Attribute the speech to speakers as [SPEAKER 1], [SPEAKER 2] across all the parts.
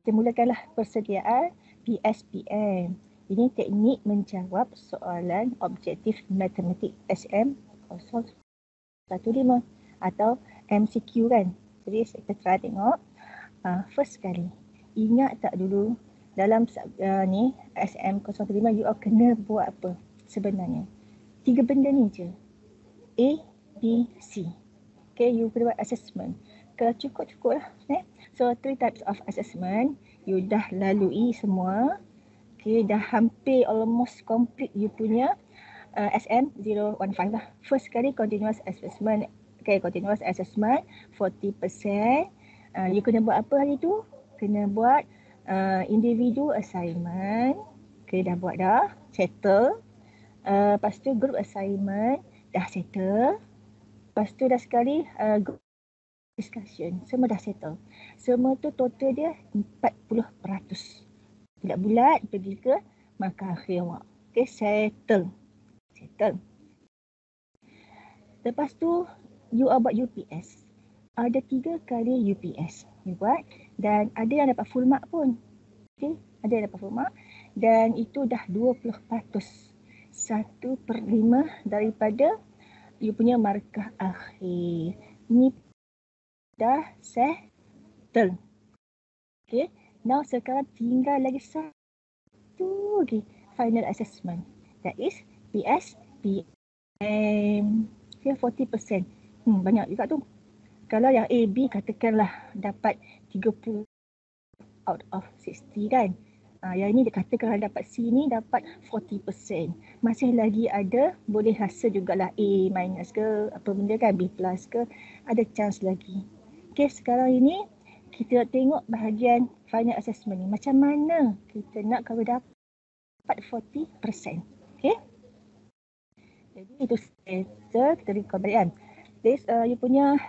[SPEAKER 1] Kita mulakanlah persediaan PSPM. Ini teknik menjawab soalan objektif matematik SM015 atau MCQ kan. Jadi kita try tengok. First sekali, ingat tak dulu dalam ni SM015 you all kena buat apa sebenarnya? 3 benda ni je. A, B, C. Okay, you kena buat assessment. Kalau cukup lah. So 3 types of assessment you dah lalui semua. Okay, dah hampir almost complete you punya SM015 lah. First sekali continuous assessment. Okay, continuous assessment 40%. You kena buat apa hari tu? Kena buat individu assignment. Okay, dah buat dah. Settle. Lepas tu group assignment. Dah settle. Lepas tu dah sekali group discussion. Semua dah settle. Semua tu total dia 40%. Bulat-bulat pergi ke markah akhir awak. Okay, settle. Lepas tu you buat UPS. Ada 3 kali UPS you buat dan ada yang dapat full mark pun. Okay, ada yang dapat full mark dan itu dah 20%. 1/5 daripada you punya markah akhir. Ni dah settle. Okay, now sekarang tinggal lagi satu lagi final assessment. That is PSPM. Okay, 40%. Banyak juga tu. Kalau yang A, B katakanlah dapat 30 out of 60 kan. Yang ini dia kata kalau dapat C ni dapat 40%. Masih lagi ada, boleh rasa jugalah A minus ke, apa benda kan, B plus ke, ada chance lagi. Okay, sekarang ini kita tengok bahagian final assessment ni. Macam mana kita nak kalau dapat 40%. Okay. Jadi itu settle, kita record balik kan. This you punya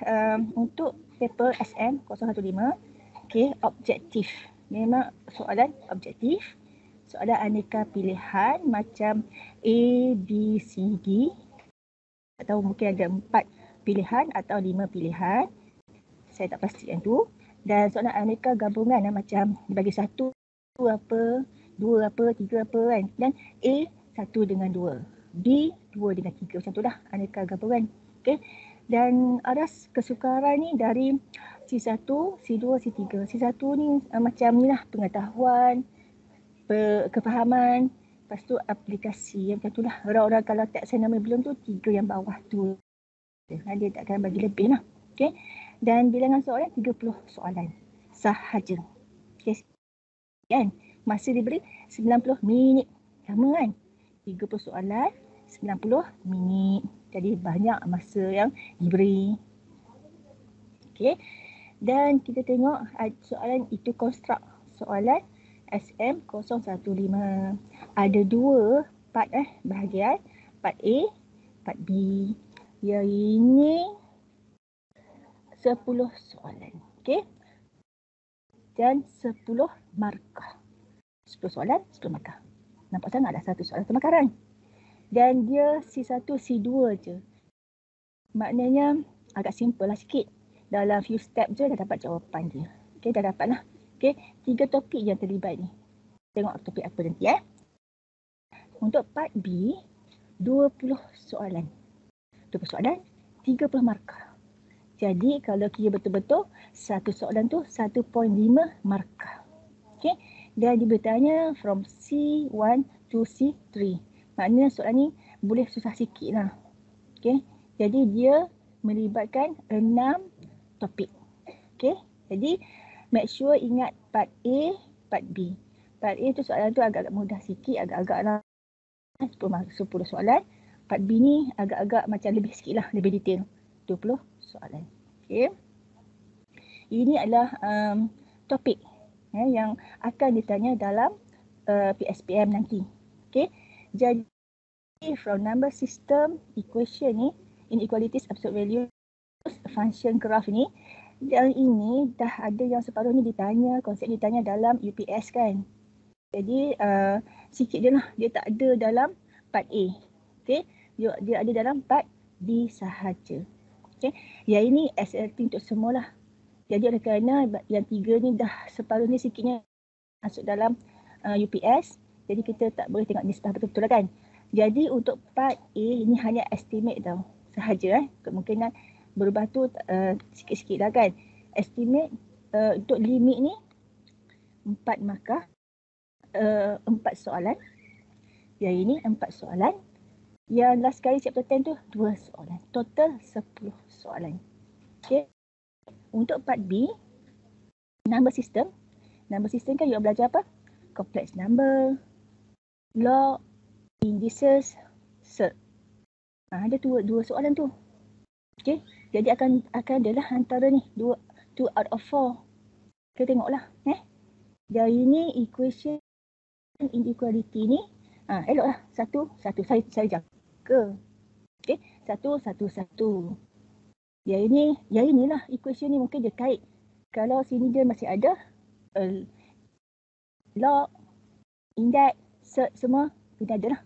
[SPEAKER 1] untuk paper SM015. Okay, objektif. Memang soalan objektif. Soalan aneka pilihan macam A, B, C, D. Atau mungkin ada 4 pilihan atau 5 pilihan. Saya tak pasti yang tu. Dan soalan aneka gabungan macam dibagi 1 apa, 2 apa, 3 apa kan. Dan A 1 dengan 2. B 2 dengan 3 macam tu lah aneka gabungan. Okay. Dan ada kesukaran ni dari C1, C2, C3. C1 ni macam ni lah pengetahuan, kefahaman, lepas tu aplikasi. Macam tu lah. Orang-orang kalau tak assignment belum tu 3 yang bawah tu. Dia tak akan bagi lebih lah. Okay. Dan bilangan soalan 30 soalan sahaja. Okay. Kan? Masa diberi 90 minit. Sama kan? 30 soalan 90 minit. Jadi banyak masa yang diberi. Okey. Dan kita tengok soalan itu konstruk soalan SM015. Ada 2 part bahagian. Part A, part B. Yang ini 10 soalan. Okey. Dan 10 markah. 10 soalan, 10 markah. Nampak sangat ada 1 soalan pemakaran. Dan dia C1, C2 je. Maknanya agak simple lah sikit. Dalam few step je dah dapat jawapan dia. Okay, dah dapat lah. Okay, 3 topik yang terlibat ni. Tengok topik apa nanti Untuk part B, 20 soalan. 20 soalan, 30 markah. Jadi kalau kira betul-betul, satu soalan tu 1.5 markah. Okay, dan dia bertanya from C1 to C3. Maknanya soalan ni boleh susah sikit lah. Okay. Jadi dia melibatkan 6 topik. Okay. Jadi make sure ingat part A, part B. Part A tu soalan tu agak-agak mudah sikit, agak-agak lah 10 soalan. Part B ni agak-agak macam lebih sikit lah, lebih detail. 20 soalan. Okay. Ini adalah topik yang akan ditanya dalam PSPM nanti. Okay. Jadi from number system equation ni, inequalities, absolute values, function graph ni, dan ini dah ada yang separuh ni ditanya, konsep ditanya dalam UPS kan. Jadi sikit je lah, dia tak ada dalam part A. Okay, dia ada dalam part B sahaja. Okay, yang ini SLT untuk semualah. Jadi oleh kerana yang 3 ni dah separuh ni sikitnya masuk dalam UPS. Jadi kita tak boleh tengok nisbah betul-betul kan. Jadi untuk part A ini hanya estimate tau. Sahaja kemungkinan berubah tu sikit-sikit lah kan. Estimate untuk limit ni 4 markah, 4 soalan. Yang ini 4 soalan. Yang last kali chapter 10 tu 2 soalan. Total 10 soalan. Okay. Untuk part B, number system. Number system kan you belajar apa? Complex number, log, indices, cert. Ada dua soalan tu. Okay. Jadi akan adalah antara ni 2 out of 4. Kita tengoklah. Dari ini equation inequality ni. Eloklah. Satu. Saya jaga. Okay. Satu. Yang inilah equation ni mungkin dia kait. Kalau sini dia masih ada log, index, cert semua kita ada lah.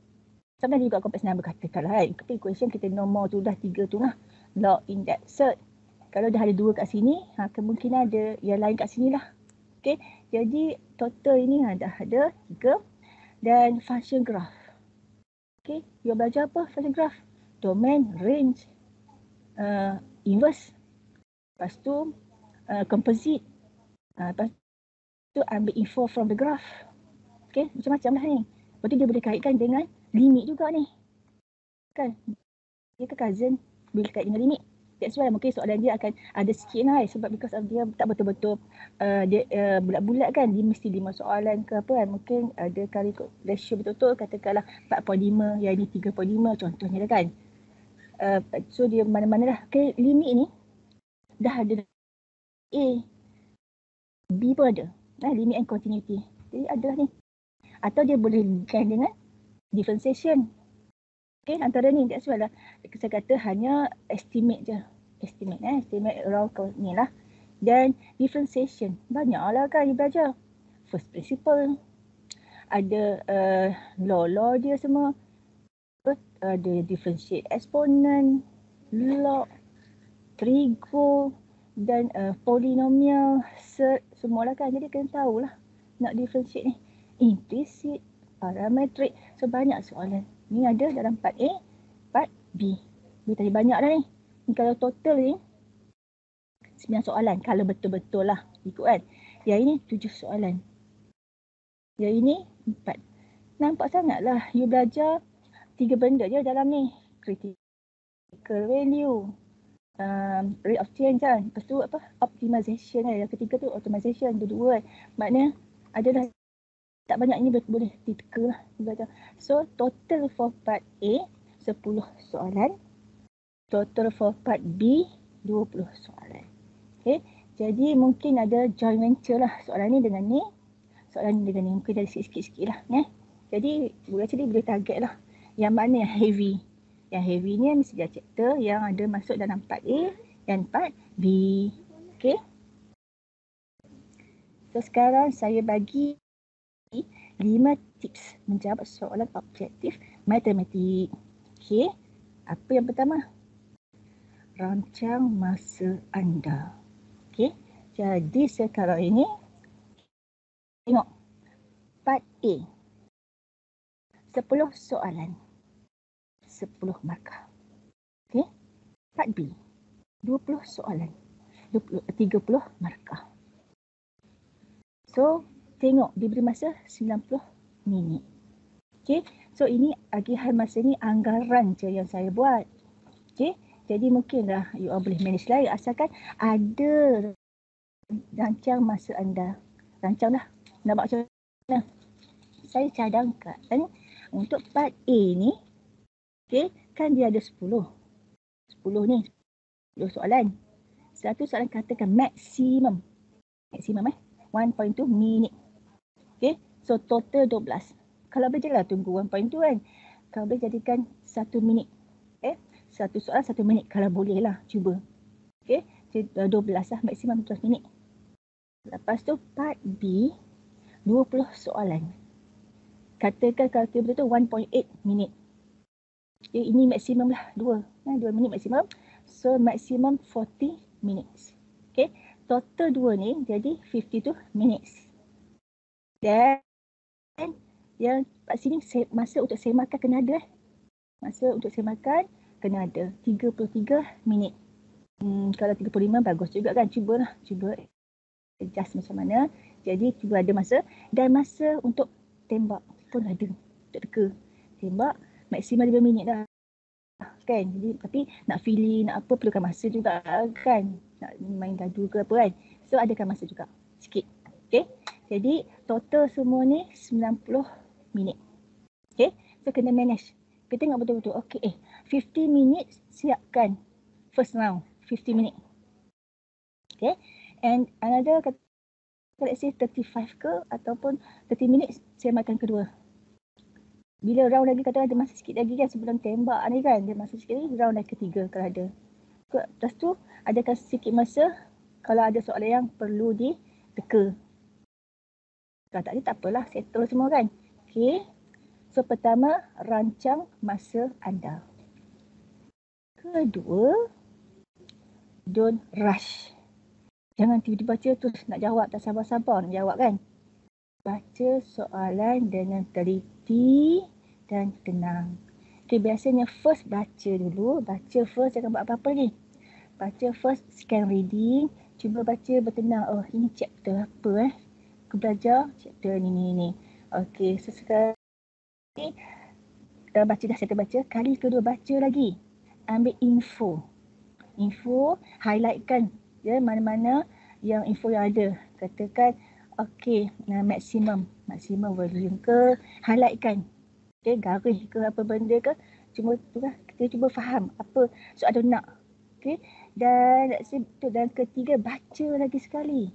[SPEAKER 1] Sama juga kompleks number katakanlah kan. Kita equation kita nombor tu dah 3 tu lah. Log, index, cert. Kalau dah ada 2 kat sini, kemungkinan ada yang lain kat sini lah. Okay. Jadi total ini dah ada 3. Dan function graph. Okay. You belajar apa function graph? Domain, range, inverse. Lepas tu composite. Lepas tu ambil info from the graph. Okay. Macam-macam lah ni. Lepas tu dia boleh kaitkan dengan limit juga ni. Kan? Dia ke cousin bila kait dengan limit. That's why mungkin soalan dia akan ada sikit lah sebab because of dia tak betul-betul dia bulat-bulat kan. Dia mesti 5 soalan ke apa kan. Mungkin ada kali ratio betul-betul katakanlah 4.5, yang ni 3.5 contohnya lah kan. So dia mana-mana lah. Okay, limit ni dah ada A, B pun ada. Limit and continuity. Jadi ada ni. Atau dia boleh join dengan differentiation. Okay, antara ni that's why lah saya kata hanya estimate je. Estimate around ni lah. Dan differentiation. Banyak lah kan you belajar. First principle. Ada law dia semua. Ada differentiate exponent, log, trigo dan polynomial, cert semualah kan. Jadi kena tahulah nak differentiate ni. Implicit, parametric. So banyak soalan. Ni ada dalam part A, part B. Dia tadi banyak dah ni. Ni kalau total ni 9 soalan. Kalau betul-betul lah ikut kan. Yang ini 7 soalan. Yang ini 4. Nampak sangat lah you belajar 3 benda je dalam ni. Critical value, rate of change kan. Lepas tu apa? Optimization kan. Yang ketiga tu optimization. Dua-dua kan. Maknanya adalah tak banyak ini boleh diteka lah. So total for part A 10 soalan. Total for part B 20 soalan. Okay. Jadi mungkin ada joint venture lah soalan ni dengan ni. Soalan ni dengan ni. Mungkin dari sikit-sikit lah. Jadi boleh target lah. Yang mana yang heavy. Yang heavy ni mesti dia chapter yang ada masuk dalam part A dan part B. Okay. So sekarang saya bagi 5 tips menjawab soalan objektif matematik. Okay. Apa yang pertama? Rancang masa anda. Okay. Jadi sekarang ini tengok part A. 10 soalan. 10 markah. Okay. Part B. 20 soalan. 30 markah. So tengok diberi masa 90 minit. Okay. So ini agihan masa ni anggaran je yang saya buat. Okay. Jadi mungkinlah you all boleh manage lah asalkan ada rancang masa anda. Rancang lah. Nampak macam mana? Saya cadangkan untuk part A ni. Okay. Kan dia ada 10. 10 ni. 10 soalan. Satu soalan katakan maksimum. Maksimum 1.2 minit. Okay, so total 12. Kalau boleh lah tunggu 1.2 kan. Kalau boleh jadikan 1 minit. Satu soalan 1 minit. Kalau boleh lah, cuba. Okay, 12 lah, maksimum 12 minit. Lepas tu part B, 20 soalan. Katakan kalau betul-betul 1.8 minit. Okay, ini maksimum lah, 2 minit maksimum. So maksimum 40 minutes. Okay, total 2 ni jadi 52 minutes. Dan yang kat sini masa untuk saya makan kena ada. Masa untuk saya makan kena ada 33 minit. Kalau 35 bagus juga kan. Cuba adjust macam mana. Jadi cuba ada masa. Dan masa untuk tembak pun ada. Untuk teka. Tembak maksimum 5 minit dah. Kan. Jadi tapi nak feeling nak apa perlukan masa juga kan. Nak main gaduh ke apa kan. So adakan masa juga. Sikit. Okay. Jadi total semua ni 90 minit. Okay. So kena manage. Kita tengok betul-betul. Okay. 50 minit siapkan first round. 50 minit. Okay. And another kata let's say 35 ke ataupun 30 minit saya makan kedua. Bila round lagi kata ada masa sikit lagi kan sebelum tembak ni kan. Dia masa sikit lagi round lagi ketiga kalau ada. Lepas tu adakan sikit masa kalau ada soalan yang perlu diteka. Kalau tak ada tak apalah, settle semua kan. Okay. So pertama, rancang masa anda. Kedua, don't rush. Jangan tiba-tiba baca terus nak jawab, tak sabar-sabar nak jawab kan. Baca soalan dengan teliti dan tenang. Okay, biasanya first baca dulu. Baca first, jangan buat apa-apa ni. Baca first, scan reading. Cuba baca bertenang. Oh, ini chapter apa Aku belajar chapter ni. Okay, so sekarang baca dah, saya terbaca. Kali kedua baca lagi. Ambil info, highlightkan mana-mana yang info yang ada. Katakan, okay, maksimum volume ke, highlightkan. Okay, garis ke apa benda ke. Kita cuba faham apa soalan nak. Okay, dan ketiga, baca lagi sekali.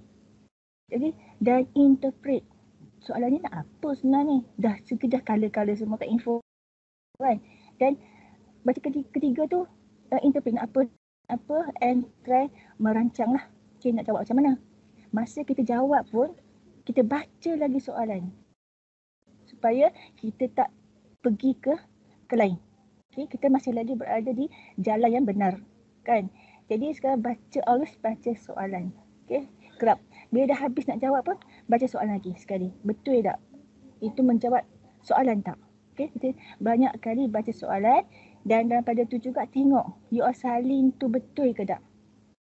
[SPEAKER 1] Jadi, dan interpret. Soalan ni nak apa sebenarnya? Dah color semua kat info kan. Dan baca ketiga tu interpret nak apa and try merancang lah. Okay, nak jawab macam mana. Masa kita jawab pun, kita baca lagi soalan. Supaya kita tak pergi ke lain. Okay, kita masih lagi berada di jalan yang benar. Kan. Jadi sekarang always baca soalan. Okay, kerap. Bila dah habis nak jawab pun, baca soalan lagi sekali. Betul tak? Itu menjawab soalan tak? Okay, kita banyak kali baca soalan dan daripada tu juga tengok you are salin tu betul ke tak?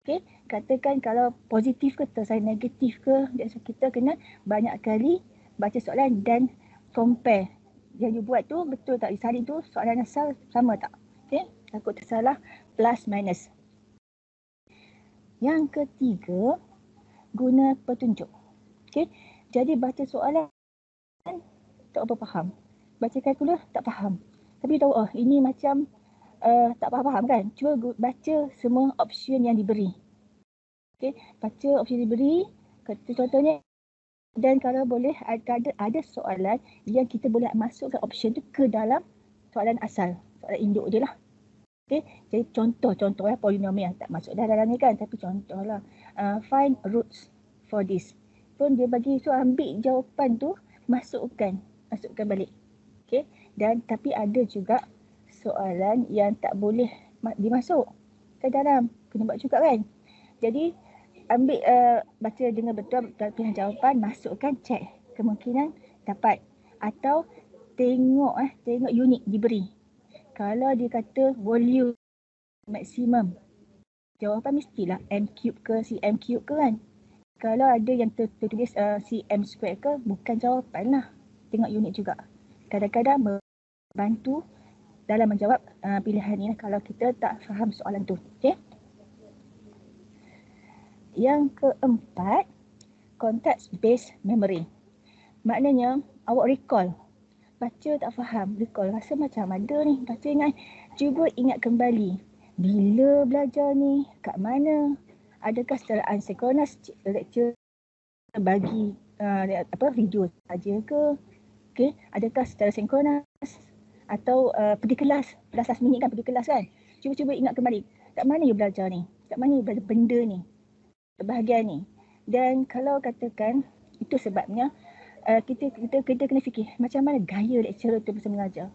[SPEAKER 1] Okay, katakan kalau positif ke tersalin negatif ke. So kita kena banyak kali baca soalan dan compare. Yang you buat tu betul tak? Salin tu soalan asal sama tak? Okay, takut tersalah plus minus. Yang ketiga, guna petunjuk. Okay, jadi baca soalan tak apa faham. Baca kalkulus tak faham. Tapi tahu ini macam tak faham kan. Cuba baca semua option yang diberi. Okay, baca option diberi. Contohnya, dan kalau boleh ada soalan yang kita boleh masukkan option tu ke dalam soalan asal. Soalan induk dia lah. Okay, jadi contoh polinomial tak masuk dalam ni kan. Tapi contohlah find roots for this. Pun dia bagi ambil jawapan tu masukkan balik. Okay, dan tapi ada juga soalan yang tak boleh dimasuk ke dalam. Kena buat juga kan. Jadi ambil baca dengan betul pilihan jawapan, masukkan, check. Kemungkinan dapat. Atau tengok unit diberi. Kalau dia kata volume maksimum, jawapan mestilah M3 ke CM3 ke kan. Kalau ada yang tertulis CM square ke, bukan jawapan lah. Tengok unit juga. Kadang-kadang membantu dalam menjawab pilihan ni kalau kita tak faham soalan tu. Okay? Yang keempat, context based memory. Maknanya awak recall. Baca tak faham, recall. Rasa macam ada ni, baca ingat. Cuba ingat kembali. Bila belajar ni, kat mana? Adakah secara unsynchronous lecture bagi video saja ke? Okay, adakah secara sinkronis atau pergi kelas 11 minit kan, pergi kelas kan. Cuba ingat kembali, kat mana you belajar ni? Kat mana you belajar benda ni? Bahagian ni. Dan kalau katakan, itu sebabnya kita kena fikir macam mana gaya lecturer tu bisa mengajar.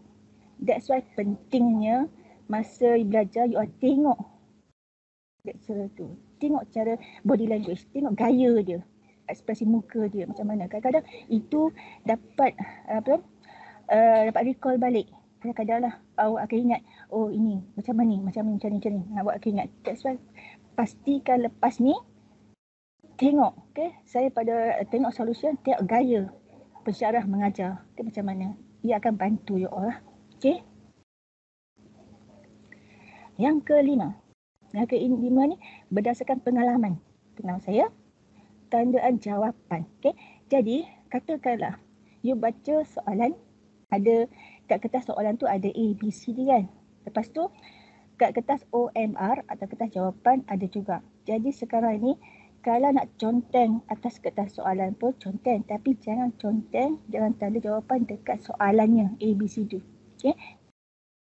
[SPEAKER 1] That's why pentingnya masa you belajar, you tengok lecturer tu. tengok cara body language, tengok gaya dia, ekspresi muka dia macam mana. Kadang-kadang itu dapat dapat recall balik. Kadang-kadang lah awak akan ingat, oh ini macam ni. Awak akan ingat. That's why pastikan lepas ni tengok, saya pada tengok solution, tengok gaya pensyarah mengajar, macam mana. Ia akan bantu you all lah. Yang kelima ni berdasarkan pengalaman saya, tandaan jawapan. Jadi katakanlah you baca soalan, ada kat kertas soalan tu ada A, B, C, D kan. Lepas tu kat kertas OMR atau kertas jawapan ada juga. Jadi sekarang ni kalau nak conteng atas kertas soalan pun conteng, tapi jangan tanda jawapan dekat soalannya A, B, C, D.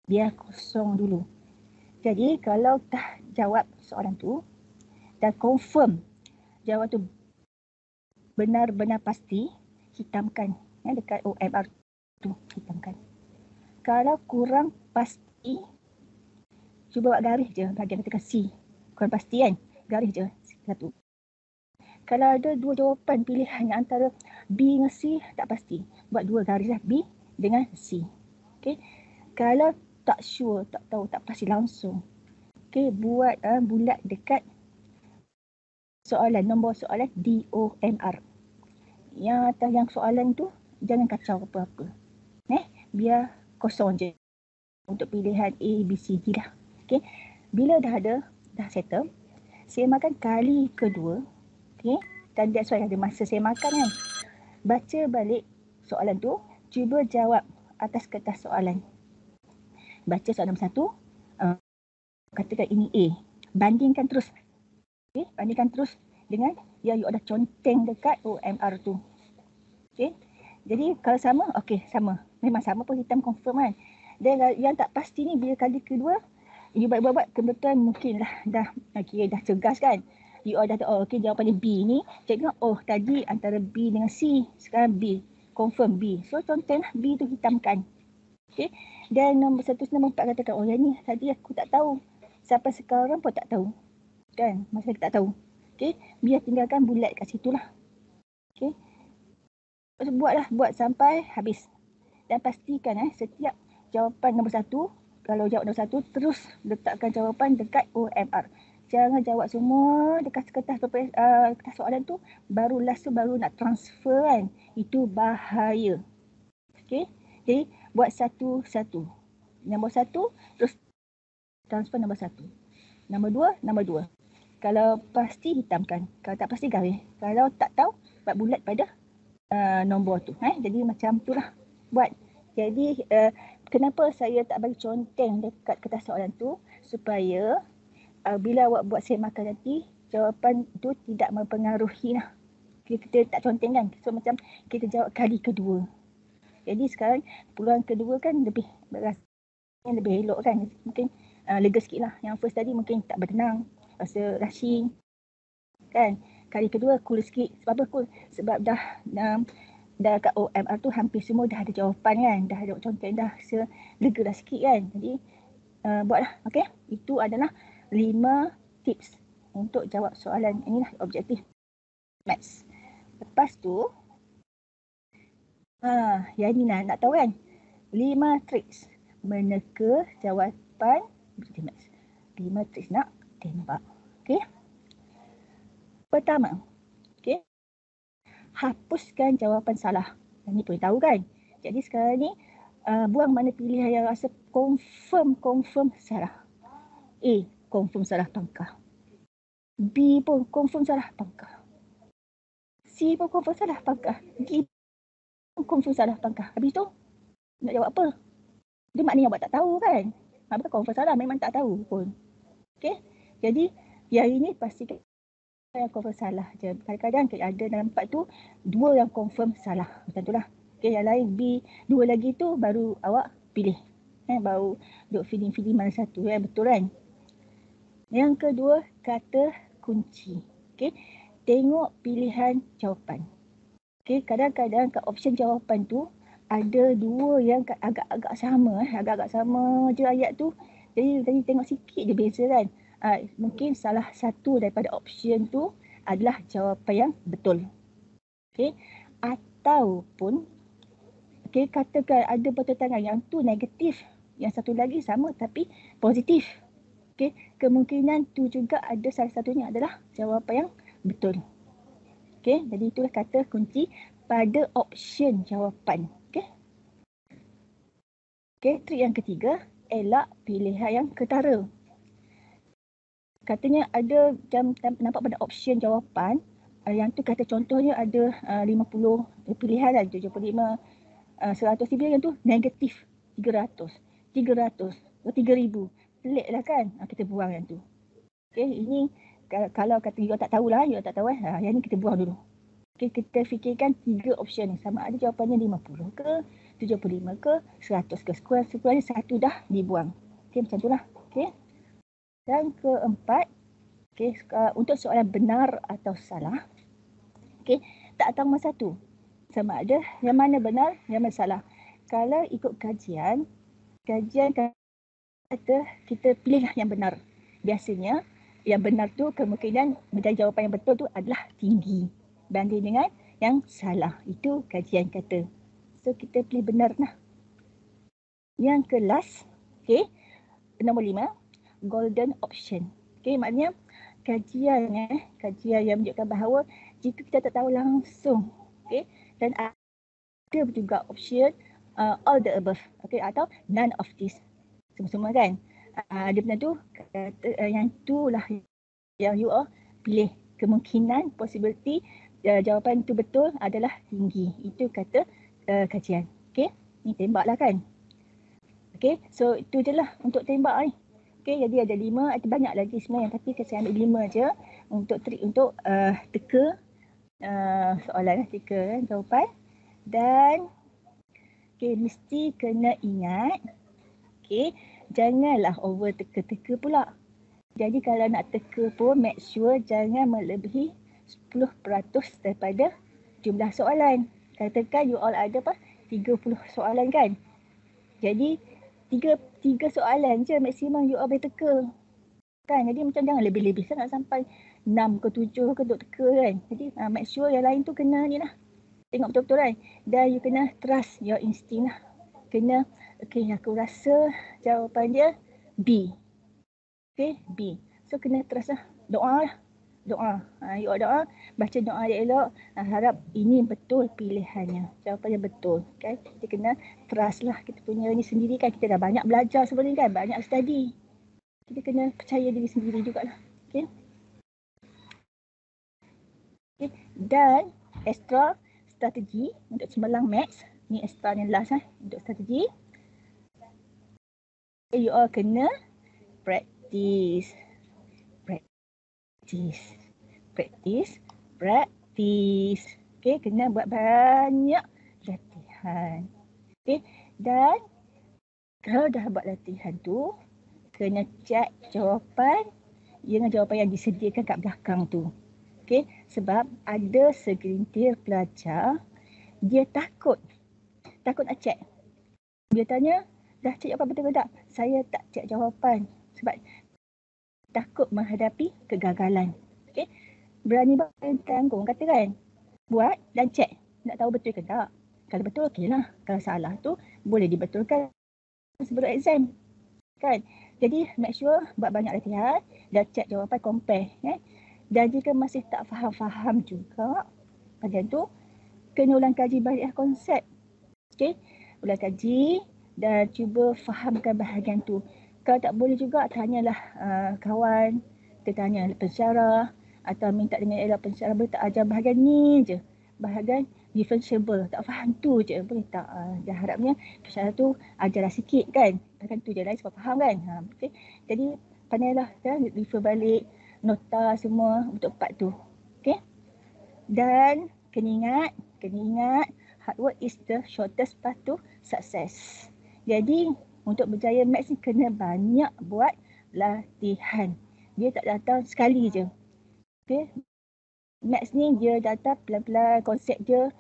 [SPEAKER 1] Biar kosong dulu. Jadi kalau dah jawab soalan tu dan confirm jawab tu benar-benar pasti, hitamkan dekat OMR tu, hitamkan. Kalau kurang pasti, cuba buat garis je bahagian dekat C. Kurang pasti kan, garis je satu. Kalau ada dua jawapan pilihan antara B dengan C, tak pasti, buat dua garis lah, B dengan C. Kalau tak sure, tak tahu, tak pasti langsung, buat bulat dekat soalan, nombor soalan DOMR. Yang atas yang soalan tu jangan kacau apa-apa. Biar kosong je untuk pilihan A, B, C, D lah. Bila dah settle, saya makan kali kedua. Dan that's why ada masa saya makan kan. Baca balik soalan tu, cuba jawab atas kertas soalan. Baca soalan nombor 1, katakan ini A. Bandingkan terus. Bandingkan terus dengan yang you ada conteng dekat OMR tu. Jadi kalau sama, sama. Memang sama pun hitam confirm kan. Dan yang tak pasti ni bila kali kedua, you buat kebetulan mungkin lah dah cergas kan. You dah tahu, jawapan dia B ni. Cik tengok, tadi antara B dengan C, sekarang B. Confirm B. So conteng lah B tu hitamkan. Dan nombor 1, nombor 4 katakan, yang ni tadi aku tak tahu. Sampai sekarang pun tak tahu. Kan, masa kita tak tahu. Biar tinggalkan bulat kat situ lah. Buat sampai habis. Dan pastikan setiap jawapan nombor 1, kalau jawab nombor 1, terus letakkan jawapan dekat OMR. Jangan jawab semua dekat kertas soalan tu, baru nak transfer kan. Itu bahaya. Jadi buat satu-satu. Nombor 1, terus transfer nombor 1. Nombor 2. Kalau pasti hitamkan. Kalau tak pasti garis. Kalau tak tahu, buat bulat pada nombor tu. Jadi macam tu lah buat. Jadi kenapa saya tak bagi conteng dekat kertas soalan tu, supaya bila awak buat saya makan nanti, jawapan tu tidak mempengaruhi lah. Kita tak conteng kan. So macam kita jawab kali kedua. Jadi sekarang peluang kedua kan lebih elok kan. Mungkin lega sikit lah. Yang first tadi mungkin tak bertenang, rasa rushing kan. Kali kedua cool sikit. Sebab apa cool? Sebab dah kat OMR tu hampir semua dah ada jawapan kan. Dah ada conteng dah. So lega dah sikit kan. Jadi buatlah. Itu adalah 5 tips untuk jawab soalan inilah objektif maths. Lepas tu yang ni nak tahu kan, 5 tricks meneka jawapan objektif maths. 5 tricks nak tembak. Pertama, hapuskan jawapan salah. Yang ni pun tahu kan. Jadi sekarang ni buang mana pilihan yang rasa confirm salah. A, confirm salah pangkah. B pun confirm salah pangkah. C pun confirm salah pangkah. D pun confirm salah pangkah. Habis tu nak jawab apa? Dia maknanya awak tak tahu kan. Bukan confirm salah, memang tak tahu pun. Jadi yang ini pastikan yang confirm salah je. Kadang-kadang ada dalam 4 tu 2 yang confirm salah. Macam tu lah. Yang lain B, 2 lagi tu baru awak pilih. Baru duk feeling mana satu betul kan. Yang kedua, kata kunci. Tengok pilihan jawapan. Kadang-kadang kat option jawapan tu ada 2 yang agak-agak sama. Agak-agak sama je ayat tu. Jadi tengok sikit je beza kan. mungkin salah satu daripada option tu adalah jawapan yang betul. Okey, ataupun katakan ada pertentangan yang tu negatif, yang satu lagi sama tapi positif. Kemungkinan tu juga ada salah satunya adalah jawapan yang betul. Jadi itulah kata kunci pada option jawapan. Trik yang ketiga, elak pilihan yang ketara. Katanya ada nampak pada option jawapan yang tu kata contohnya ada 50 pilihan lah, 75, 100 pilihan tu negatif 300, 3,000. Pelik lah kan, kita buang yang tu. Ini kalau kata you tak tahulah, you tak tahu yang ni kita buang dulu. Kita fikirkan 3 option ni, sama ada jawapannya 50 ke, 75 ke, 100 ke. Sekurang-kurangnya satu dah dibuang. Macam tu lah. Dan keempat, untuk soalan benar atau salah, tak tahu masa tu sama ada yang mana benar, yang mana salah. Kalau ikut kajian kata kita pilihlah yang benar. Biasanya yang benar tu kemungkinan menjadi jawapan yang betul tu adalah tinggi banding dengan yang salah. Itu kajian kata. So kita pilih benar lah. Yang ke last, nombor 5, golden option. Maknanya kajian yang menunjukkan bahawa jika kita tak tahu langsung, dan ada juga option all the above, atau none of this. Semua-semua kan. Dia benar tu, yang tu lah yang you all pilih. Kemungkinan, possibility jawapan tu betul adalah tinggi. Itu kata kajian. Ni tembak lah kan. So itu je lah untuk tembak ni. Jadi ada 5, ada banyak lagi sebenarnya, tapi saya ambil 5 je untuk trik untuk teka soalan, teka jawapan. Dan mesti kena ingat, janganlah over teka-teka pula. Jadi kalau nak teka pun make sure jangan melebihi 10% daripada jumlah soalan. Katakan you all ada 30 soalan kan. Jadi 3 soalan je maksimum you all boleh teka. Kan? Jadi macam jangan lebih-lebih sangat sampai 6 ke 7 ke untuk teka kan. Jadi make sure yang lain tu kena ni lah. Tengok betul-betul kan. Dan you kena trust your instinct lah. Kena, aku rasa jawapan dia B. B. So kena trust lah. Doa lah. You doa, baca doa dia elok. Harap ini betul pilihannya. Jawapannya betul. Kita kena trust lah. Kita punya ni sendiri kan. Kita dah banyak belajar sebelum ni kan. Banyak study. Kita kena percaya diri sendiri jugalah. Dan extra strategi untuk cemerlang maths. Ni extra ni last untuk strategi. You all kena practice. Kena buat banyak latihan. Dan kalau dah buat latihan tu, kena check jawapan dengan jawapan yang disediakan kat belakang tu. Sebab ada segelintir pelajar, dia takut nak check. Dia tanya, dah check jawapan betul ke tak? Saya tak check jawapan sebab takut menghadapi kegagalan. Berani tanggung kata kan. Buat dan check. Nak tahu betul ke tak. Kalau betul okeylah. Kalau salah tu boleh dibetulkan sebelum exam. Kan? Jadi make sure buat banyak latihan dan check jawapan, compare. Dan jika masih tak faham juga bahagian tu, kena ulang kaji balik konsep. Ulang kaji dan cuba fahamkan bahagian tu. Kalau tak boleh juga, tanyalah kawan, tanya pensyarah atau minta dengan elok pensyarah boleh tak ajar bahagian ni je. Bahagian differentiable, tak faham tu je, boleh tak? Dia harapnya pensyarah tu ajarlah sikit kan. Bahagian tu je lain sebab faham kan. Jadi pandailah refer balik nota semua untuk part tu. Dan kena ingat hard work is the shortest path to success. Jadi untuk berjaya maths ni kena banyak buat latihan. Dia tak datang sekali je. Maths ni dia datang pelan-pelan, konsep dia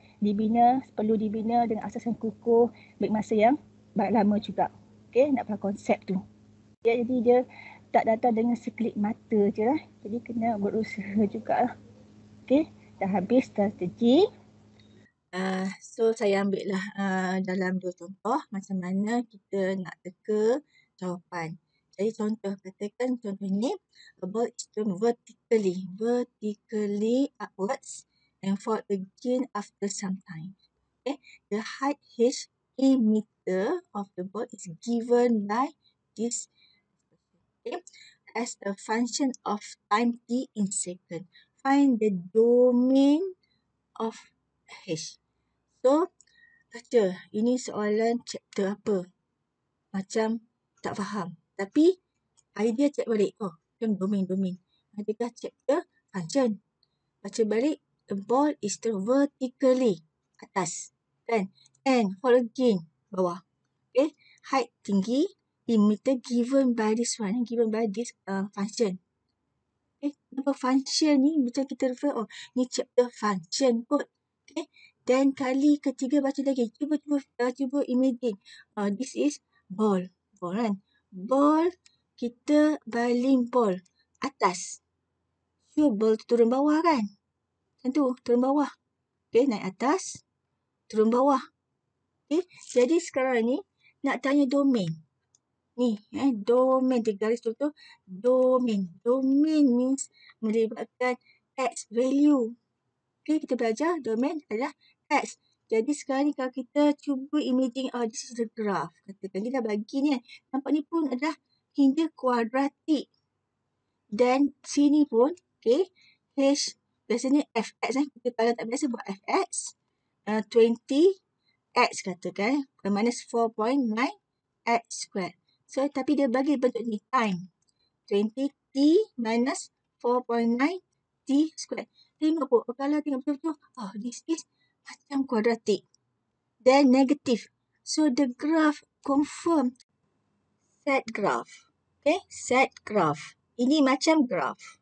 [SPEAKER 1] perlu dibina dengan asas yang kukuh, baik masa yang lama juga. Nak faham konsep tu. Jadi dia tak datang dengan sekelip mata je lah. Jadi kena berusaha jugalah. Okey, dah habis strategi. So saya ambil lah dalam 2 contoh macam mana kita nak teka jawapan. Jadi contoh, katakan contoh ni, a ball is thrown vertically upwards and fall again after some time. Okay, the height h in meter of the ball is given by this, okay, as a function of time t in second. Find the domain of h. So, baca. Ini soalan chapter apa? Macam tak faham. Tapi, idea check balik. Oh, macam domain. Adakah chapter function? Baca balik. The ball is thrown vertically. Atas. Kan? And fall again. Bawah. Okay. Height tinggi. In meter given by this one. Given by this function. Okay. Kenapa function ni? Macam kita refer. Oh, ni chapter function kot. Okay. Dan kali ketiga baca lagi. Cuba imagine. This is ball. Ball kan? Ball, kita baling ball atas. So, ball turun bawah kan? Macam tu, turun bawah. Okay, naik atas, turun bawah. Okay, jadi sekarang ni nak tanya domain. Ni, domain. Dia garis tu, domain. Domain means melibatkan x value. Okay, kita belajar domain adalah x. Jadi sekarang ni kalau kita cuba imagine, this is the graph. Katakan dia dah bagi ni kan. Nampak ni pun adalah hingga kuadratik. Dan sini pun, okay, h, biasanya fx kita kalau tak biasa buat fx. 20 x katakan, minus 4.9 x squared. So, tapi dia bagi bentuk ni, time. 20t minus 4.9 t squared. Tengok pun, kalau tengok betul-betul, this is macam kuadratik. Then negative. So, the graph confirm set graph. Okay, set graph. Ini macam graph.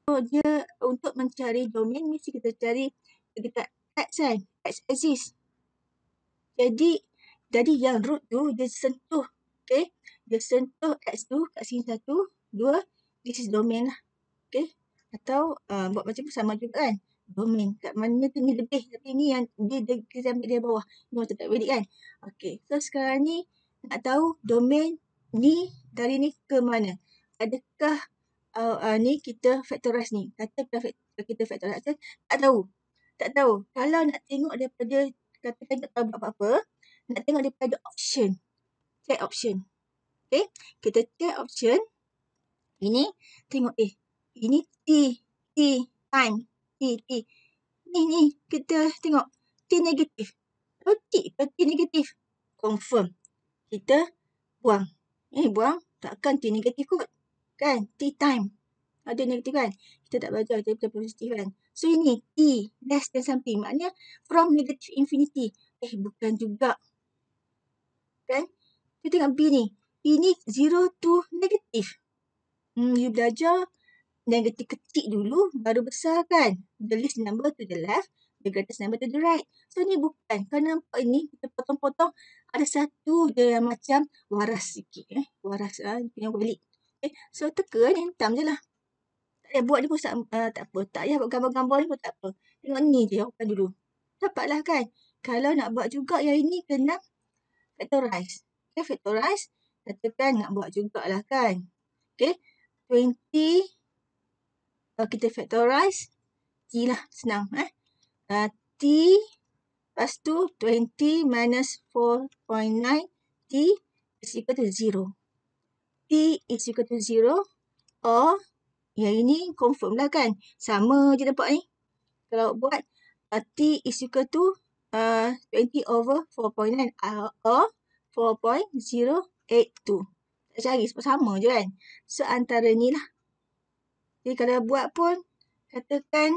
[SPEAKER 1] So, dia untuk mencari domain, mesti kita cari dekat x kan. X axis. Jadi yang root tu, dia sentuh. Okay, dia sentuh x tu kat sini 1, 2. This is domain lah. Okay. Atau buat macam sama juga kan. Domain. Kat mana tu ni lebih. Tapi ni yang kita ambil dia bawah. Ni macam tak balik kan. Okay. So sekarang ni nak tahu domain ni dari ni ke mana. Adakah ni kita factorize ni. Katakan kita factorize. Tak tahu. Kalau nak tengok daripada, katakan tak tahu apa-apa. Nak tengok daripada option. Check option. Okay. Kita check option. Ini tengok ini time, T. Ni, kita tengok T negatif. T negatif. Confirm. Kita buang. Buang. Takkan T negatif kot. Kan? T time. Ada negatif kan? Kita tak baca. Kita positif kan? So, ini T less than something. Maknanya from negative infinity. Bukan juga. Kan? Kita tengok B ni. B ni 0 to negatif. You belajar negatif kecil dulu, baru besar kan. The least number to the left, the greatest number to the right. So, ni bukan. Kau nampak ni, kita potong-potong. Ada satu je yang macam waras sikit. Waras punya balik. Okay. So, teka ni, hitam je lah. Tak payah buat ni pun tak apa. Tak payah buat gambar-gambar ni pun tak apa. Tengok ni je, jawapan dulu. Dapatlah kan. Kalau nak buat juga yang ini, kena factorize. Okay, factorize. Katakan nak buat jugalah kan. Okay. 20, kita factorize, T lah, senang. T, lepas tu 20 minus 4.9, T is equal to 0. T is equal to 0, or, yang ini confirm lah kan. Sama je dapat ni. Kalau buat, T is equal to 20 over 4.9, or 4.082. Tak cari, sebab sama je kan. So, antara ni lah. Jadi, kalau buat pun, katakan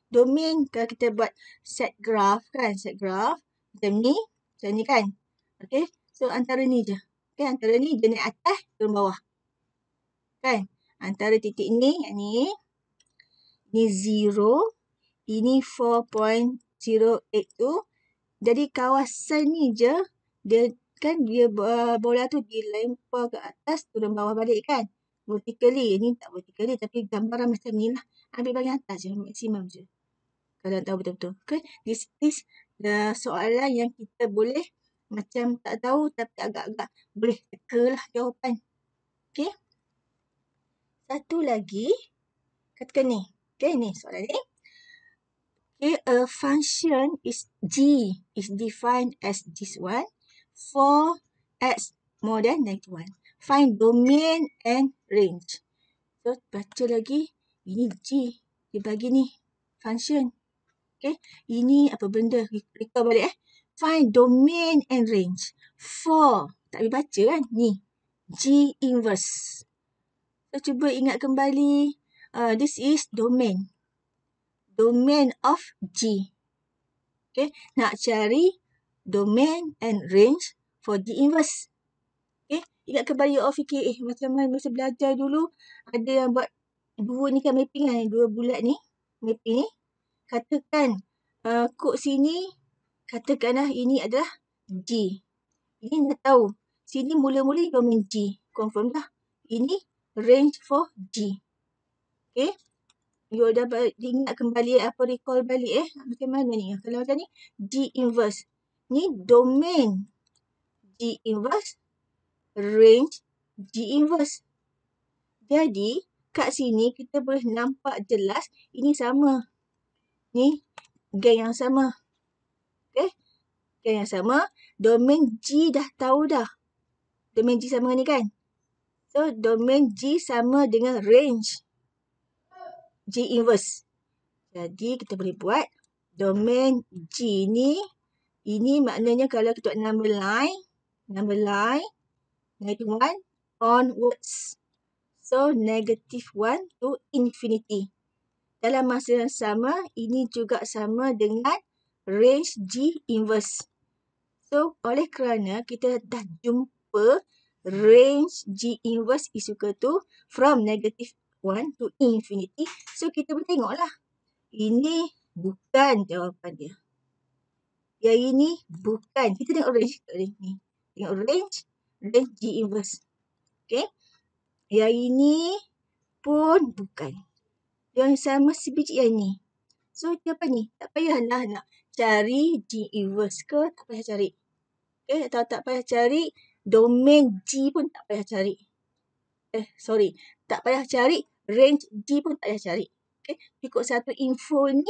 [SPEAKER 1] domain, kalau kita buat set graph kan. Set graph, macam ni kan. Okay. So, antara ni je. Okay, antara ni, dia naik atas, turun bawah. Kan. Antara titik ni, yang ni. Ni 0. Ini 4.082. Jadi, kawasan ni je, dia kan dia bola tu dilempar ke atas turun bawah balik kan. Vertically. Ni tak vertically tapi gambaran macam ni lah. Ambil bahagian atas je, maksimum je. Kalau tahu betul-betul. Okay. This is the soalan yang kita boleh macam tak tahu tapi agak-agak boleh teka lah jawapan. Okay. Satu lagi. Katakan ni. Okay, ni soalan ni. Okay, a function is g is defined as this one for x more than -1. Find domain and range. So, baca lagi. Ini g. Dia bagi ni. Function. Okay. Ini apa benda? Recall balik Find domain and range. For. Tak boleh baca kan? Ni. G inverse. So, cuba ingat kembali. This is domain. Domain of G. Okay. Nak cari domain and range for G inverse. Okay. Ingat kembali fikir macam mana masa belajar dulu. Ada yang buat dua ni kan mapping kan. Dua bulat ni. Mapping ni. Katakan kod sini. Katakanlah ini adalah G. Ini dah tahu. Sini mula-mula domain G. Confirm dah. Ini range for G. Okay. You dah ingat kembali recall balik macam mana ni. Kalau macam ni, G inverse. Ni domain G inverse, range G inverse. Jadi, kat sini kita boleh nampak jelas ini sama. Ni gang yang sama. Okay. Gang yang sama. Domain G dah tahu dah. Domain G sama ni kan. So, domain G sama dengan range G inverse. Jadi, kita boleh buat domain G ni. Ini maknanya kalau kita buat number line, -1 onwards. So, -1 to infinity. Dalam masa yang sama, ini juga sama dengan range G inverse. So, oleh kerana kita dah jumpa range G inverse is equal to from -1 to infinity. So, kita boleh tengoklah. Ini bukan jawapan dia. Yang ini bukan. Kita tengok range. Ni. Tengok range G inverse. Okay. Yang ini pun bukan. Yang sama sebiji yang ni. So, jawapan ni. Tak payahlah nak cari G inverse ke. Tak payah cari. Okay. Atau tak payah cari domain G pun tak payah cari. Tak payah cari range G pun tak payah cari. Okay. Cukup satu info ni.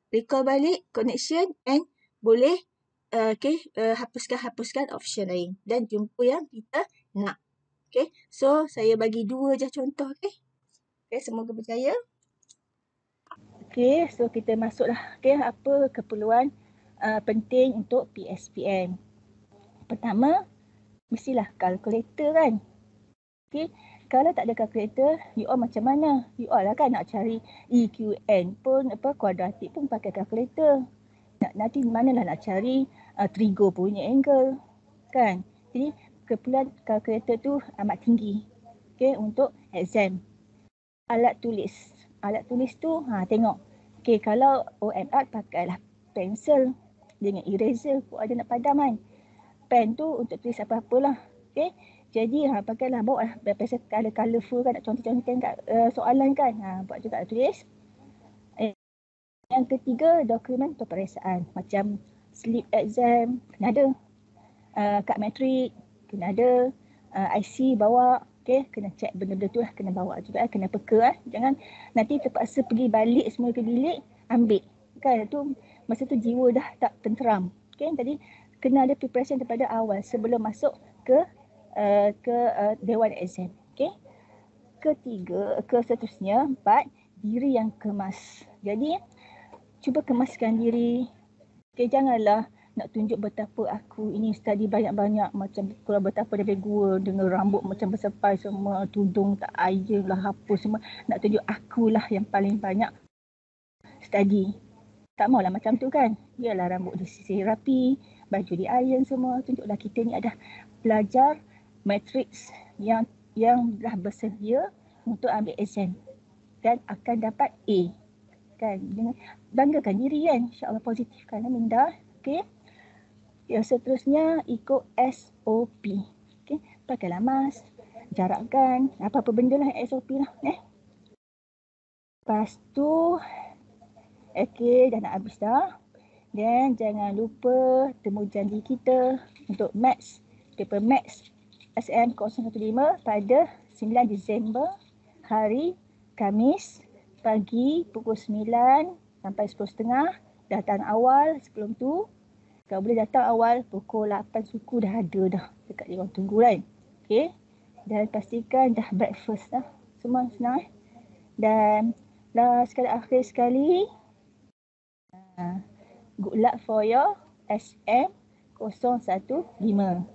[SPEAKER 1] Recall balik connection and boleh hapuskan option lain. Dan jumpa yang kita nak. Okay. So, saya bagi 2 je contoh. Okay. Okay. Semoga berjaya. Okay. So, kita masuklah. Okay. Apa keperluan penting untuk PSPM. Pertama, mestilah kalkulator kan. Okay. Kalau tak ada kalkulator, you all macam mana? You all lah kan nak cari EQN pun, kuadratik pun pakai kalkulator. Nanti manalah nak cari trigo punya angle. Kan? Jadi, keperluan kalkulator tu amat tinggi. Okay, untuk exam. Alat tulis. Alat tulis tu, tengok. Okay, kalau OMR pakailah pensel dengan eraser. Kau ada nak padam kan? Pen tu untuk tulis apa-apalah. Okay. Jadi pakailah, bawa lah pensel colourful kan, nak contoh-contohkan kat soalan kan. Buat juga tulis. Yang ketiga, dokumen peperiksaan. Macam slip exam, kena ada. Kad matrik, kena ada. IC bawa. Okay, kena check benda-benda tu lah, kena bawa juga. Kena peka. Jangan nanti terpaksa pergi balik semua ke bilik, ambil. Kan, tu masa tu jiwa dah tak tenteram. Okay, tadi kena ada preparation daripada awal sebelum masuk ke dewan exam. Okay. Seterusnya, 4, diri yang kemas. Jadi, cuba kemaskan diri. Okay, janganlah nak tunjuk betapa aku ini study banyak-banyak, macam kalau betapa dari gua dengan rambut macam bersepai semua, tudung tak iron lah, apa semua. Nak tunjuk akulah yang paling banyak study. Tak maulah macam tu kan. Biarlah rambut disisir rapi, baju di iron semua. Tunjuklah kita ni ada pelajar matrix yang dah bersedia untuk ambil exam dan akan dapat A. Kan, dengan banggakan diri kan, insya-Allah positif kan Minda. Okey. Yang seterusnya ikut SOP. Okay. Pakailah mask, jarakkan, apa-apa benda lah SOP lah. Lepas tu, okay, dah nak habis dah. Dan jangan lupa temu janji kita untuk Maths, paper Maths SM015 pada 9 Disember, hari Khamis, pagi pukul 9 sampai 10.30. Datang awal sebelum tu. Kalau boleh datang awal pukul 8 suku dah ada dah dekat di ruang tunggu kan. Okay. Dan pastikan dah breakfast dah. Semua senang Dan sekali akhir sekali, good luck for your SM015.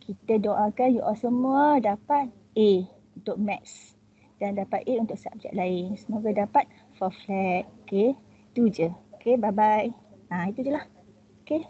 [SPEAKER 1] Kita doakan you all semua dapat A untuk Maths dan dapat A untuk subjek lain. Semoga dapat for flat. Okay, itu je. Okay, bye-bye. Itu je lah. Okay.